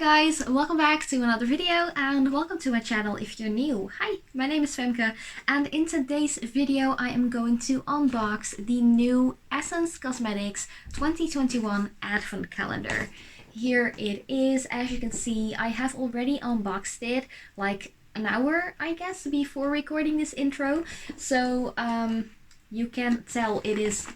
guys, welcome back to another video and welcome to my channel if you're new. Hi, my name is Femke and in today's video I am going to unbox the new Essence Cosmetics 2021 Advent Calendar. Here it is. As you can see, I have already unboxed it like an hour, I guess, before recording this intro. So you can tell it is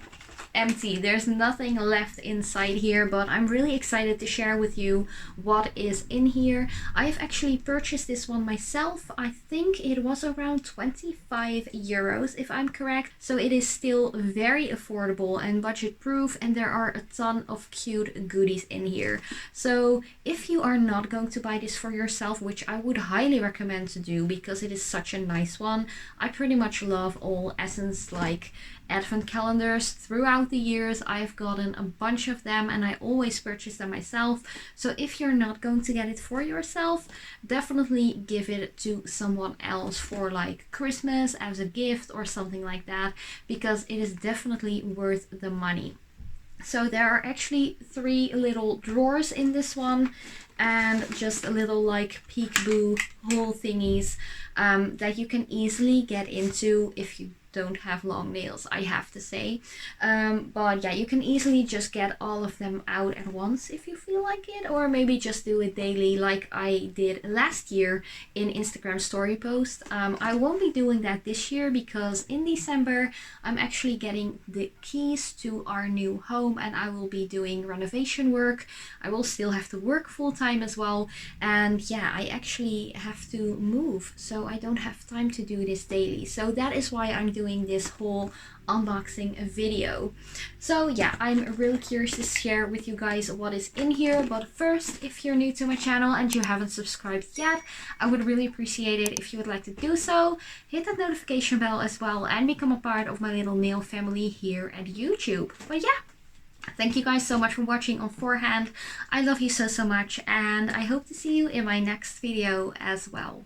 empty. There's nothing left inside here, but I'm really excited to share with you what is in here. I've actually purchased this one myself. I think it was around 25 euros if I'm correct. So it is still very affordable and budget proof, and there are a ton of cute goodies in here. So if you are not going to buy this for yourself, which I would highly recommend to do because it is such a nice one. I pretty much love all Essence like Advent calendars throughout the years. I've gotten a bunch of them and I always purchase them myself. So if you're not going to get it for yourself, definitely give it to someone else for like Christmas as a gift or something like that, because it is definitely worth the money. So there are actually 3 little drawers in this one and just a little like peekaboo hole thingies that you can easily get into if you don't have long nails, I have to say. But yeah, you can easily just get all of them out at once if you feel like it, or maybe just do it daily like I did last year in Instagram story post. I won't be doing that this year because in December I'm actually getting the keys to our new home and I will be doing renovation work. I will still have to work full time as well, and yeah, I actually have to move, so I don't have time to do this daily. So that is why I'm doing this whole unboxing video. So yeah, I'm really curious to share with you guys what is in here. But first, if you're new to my channel and you haven't subscribed yet, I would really appreciate it if you would like to do so. Hit that notification bell as well and become a part of my little nail family here at YouTube. But yeah, thank you guys so much for watching on forehand. I love you so much, and I hope to see you in my next video as well.